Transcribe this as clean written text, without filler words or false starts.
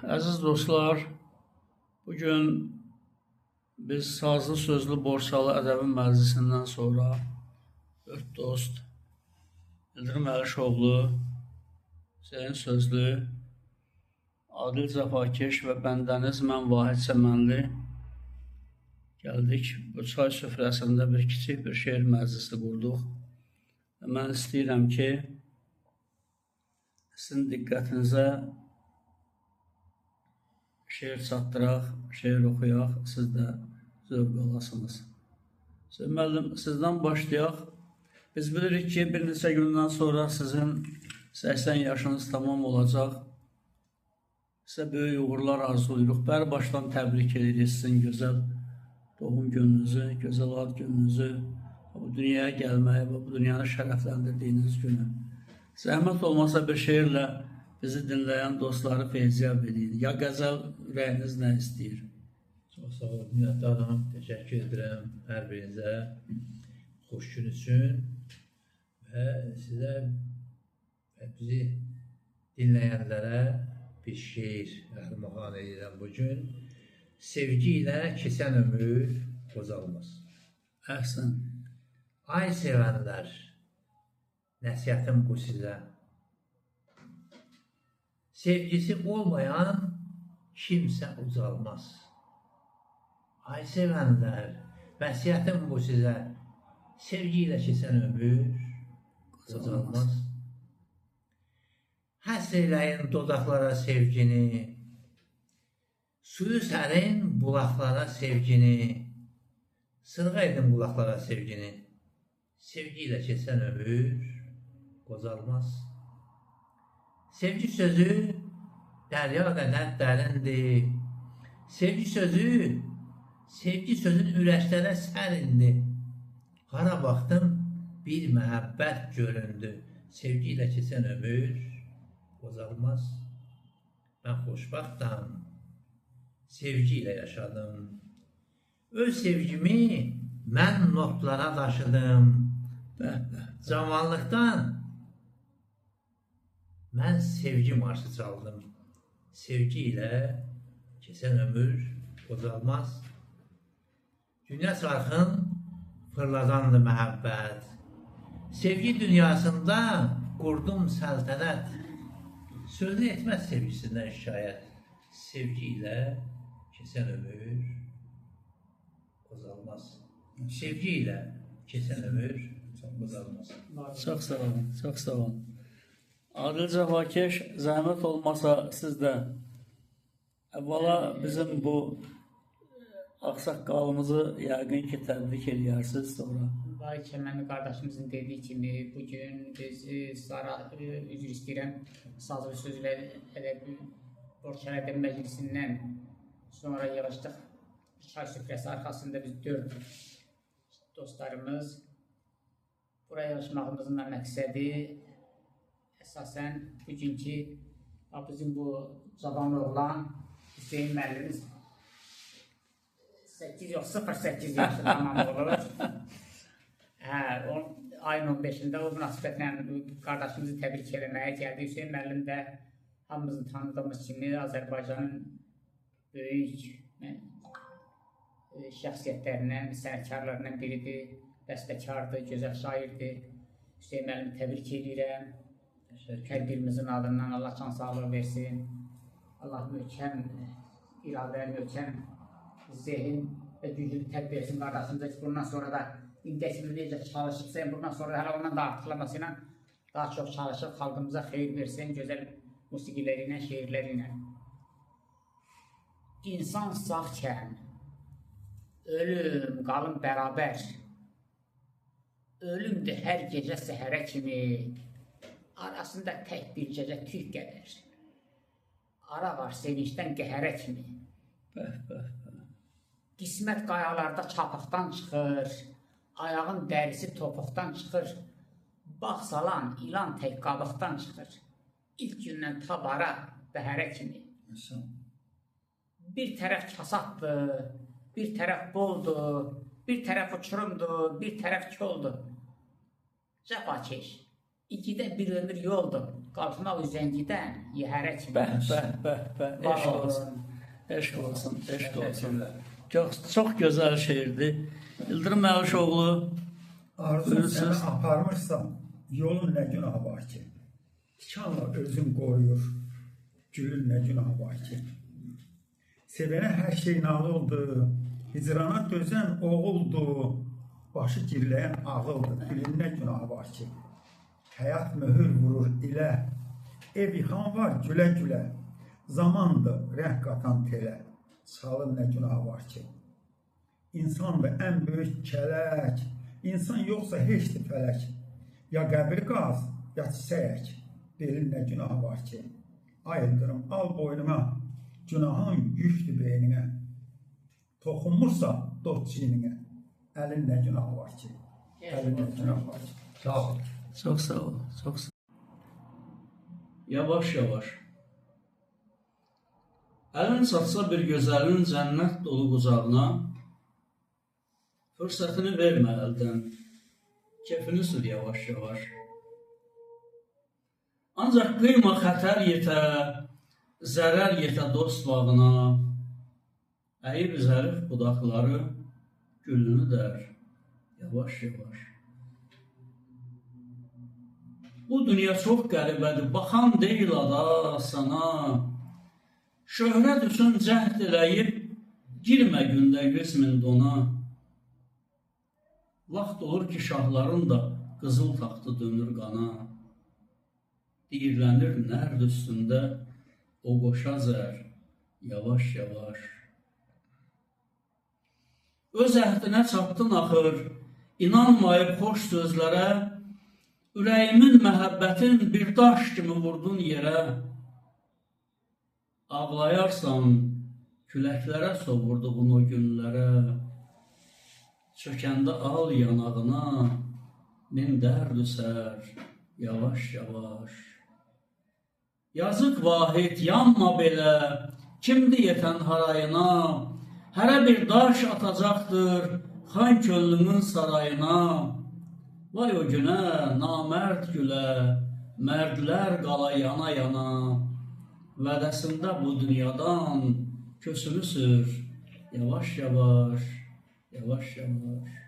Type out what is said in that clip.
Əziz dostlar, bugün biz sazlı sözlü Borçalı ədəbi məclisindən sonra 4 dost İldırım Əlişoğlu, Hüseyin Sözlü, Adil Cəfakeş və bəndəniz mən Vahid Səmənli gəldik. Bu çay süfrəsində bir kiçik bir şeir məclisi qurduq. Və mən istəyirəm ki, sizin diqqətinizə şeir çatdıraq, şeir oxuyaq, siz də zövq alasınız. Hüseyin müəllim, sizdən başlayaq. Biz bilirik ki, bir neçə gündən sonra sizin 80 yaşınız tamam olacaq. Sizə böyük uğurlar arzuluyuruq. Bəri başdan təbrik edirik sizin gözəl doğum gününüzü, gözəl ad gününüzü, bu dünyaya gəlməyi və bu dünyanı şərəfləndirdiyiniz günü. Zəhmət olmasa bir şeirlə bizi dinləyən dostları feyziyab edin. Ya qəzəl ürəyiniz nə istəyir? Çox sağ olun, minnətdaram. Təşəkkür edirəm hər birinizə xoş gün üçün və sizə və bizi dinləyənlərə bir şeir ərmağan edirəm bugün. Sevgi ilə keçən ömür qocalmaz. Əhsən. Ay sevənlər, nəsihətim bu sizə. Sevgisi olmayan kimsə ucalmaz. Ay sevənlər, nəsihətim bu sizə. Sevgi ilə keçən ömür qocalmaz. Həsr eləyin dodaqlara sevgini, suyu sərin bulaqlara sevgini, sırğa edin qulaqlara sevgini. Sevgi ilə keçən ömür qocalmaz. Sevgi sözü dərya qədər dərindir. Sevgi sözün ürəklərə sərindir. Hara baxdım bir məhəbbət göründü. Sevgi ilə keçən ömür qocalmaz. Mən xoşbaxtam, sevgi ilə yaşadım. Öz sevgimi mən notlara daşıdım. Cavanlıqdan mən sevgi marşı çaldım. Sevgi ilə keçən ömür qocalmaz. Dünya çarxın fırladandı məhəbbət. Sevgi dünyasında qurdum səltənət. Sözü etməz sevgisindən şikayət. Sevgi ilə keçən ömür qocalmaz. Sevgi ilə keçən ömür qocalmaz. Çox sağ olun, çox sağ olun. Adil Cəfakeş, zəhmət olmasa siz də əvvəla bizim bu ağsaqqalımızı yəqin ki, təbrik edərsiniz sonra. Vay Kəməni qardaşımızın dediyi kimi, bugün biz üzr istəyirəm, sazlı sözlər ədəbi Borçalı ədəbi məclisindən sonra yığışdıq. Çay süfrəsi arxasında biz 4 dostlarımız buraya yığışmağımızın da məqsədi əsasən bugünkü bizim bu cavan oğlan Hüseyin müəllimimiz 08 yaşı tamam olur. Ayın 15-də o münasibətlə qardaşımızı təbrik eləməyə gəldi. Hüseyin müəllim də hamımızın tanıdığımız kimi Azərbaycanın böyük şəxsiyyətlərindən, sənətkarlarından biridir, bəstəkardır, gözəl şairdir. Hüseyin müəllimi təbrik edirəm. Hər birimizin adından Allah can sağlığı versin. Allah möhkəm iradə, möhkəm zehin və güclü təbb versin qardaşımıza ki, bundan sonra da indəsini necə çalışıbsa, bundan sonra hələ ondan da artıqlaması ilə daha çox çalışıb, xalqımıza xeyir versin, gözəl musiqiləri ilə, şeirləri ilə. İnsan sağkən ölüm qalın bərabər. Ölümdür hər gecə səhərə kimi, arasında tək bir gecə tük qədər. Ara var sevincdən qəhərə kimi. Qismət qayalarda çapıqdan çıxır, ayağın dərisi topuqdan çıxır. Bağ salan ilan tək qabıqdan çıxır. İlk gündən tabara bəhərə kimi. Bir tərəf kasatdır, bir tərəf boldur, bir tərəf uçurumdur, bir tərəf koldur. Cəfakeş, İkidə bir ömür yoldur. Qalxmaq üzəngidən yəhərə kimi. Bəh, Var eşq olsun. olun. Eşq olsun, eşq olsun. Çox gözəl şeirdir. İldırım Məlişoğlu, Arzu buyursunuz. səni aparmırsa, yolun nə günahı var ki? Tikanla özün qoruyur, gülün nə günahı var ki? Sevənə hər şey nağıldır, hicrana dözən oğuldur, başı girləyən ağıldır, bilin nə günahı var ki? Həyat möhür vurur ilə, ev yıxan var gülə-gülə, zamandır rəng qatan telə, salın nə günahı var ki? İnsandır ən böyük kələk, insan yoxsa heçdir fələk. Ya qəbir qaz, ya çiçək, belin nə günahı var ki? Ay İldırım, al boynuma, günahın yükdür beyninə. Toxunmursa dot çiynine, əlin nə günahı var ki? Əlin nə günahı var ki? Sağ ol. çox sağ ol, çox sağ ol. Yavaş yavaş. Əlin çatsa bir gözəlin cənnət dolu qucağına, fürsətini vermə əldən, kefini sür yavaş yavaş. Ancaq qıyma xətər yetə, zərər yetə dost bağına, əyib zərif budaqları, gülünü dər yavaş yavaş. Bu dünya çox qəribədir, baxan deyil ada sana. Şöhrət üçün cəhd eləyib, girmə gündə 100.000 dona. Vaxt olur ki, şahların da qızıl taxtı dönür qana. Deyirlənir nərd üstündə o qoşa zər, yavaş yavaş. Öz əhdinə çatdın axır, inanmayıb xoş sözlərə, ürəyimin məhəbbətin bir daş kimi vurdun yerə. Ağlayarsan küləklərə sovurduğun o günlərə, çökəndə al yanağına, min dərd üsər, yavaş yavaş. Yazıq vahid, yanma belə, kimdir yetən harayına, hərə bir daş atacaqdır xan könlümün sarayına. Vay o günə, namərd gülə, mərdlər qala yana yana, vədəsində bu dünyadan kösünü sür, yavaş yavaş, yavaş yavaş.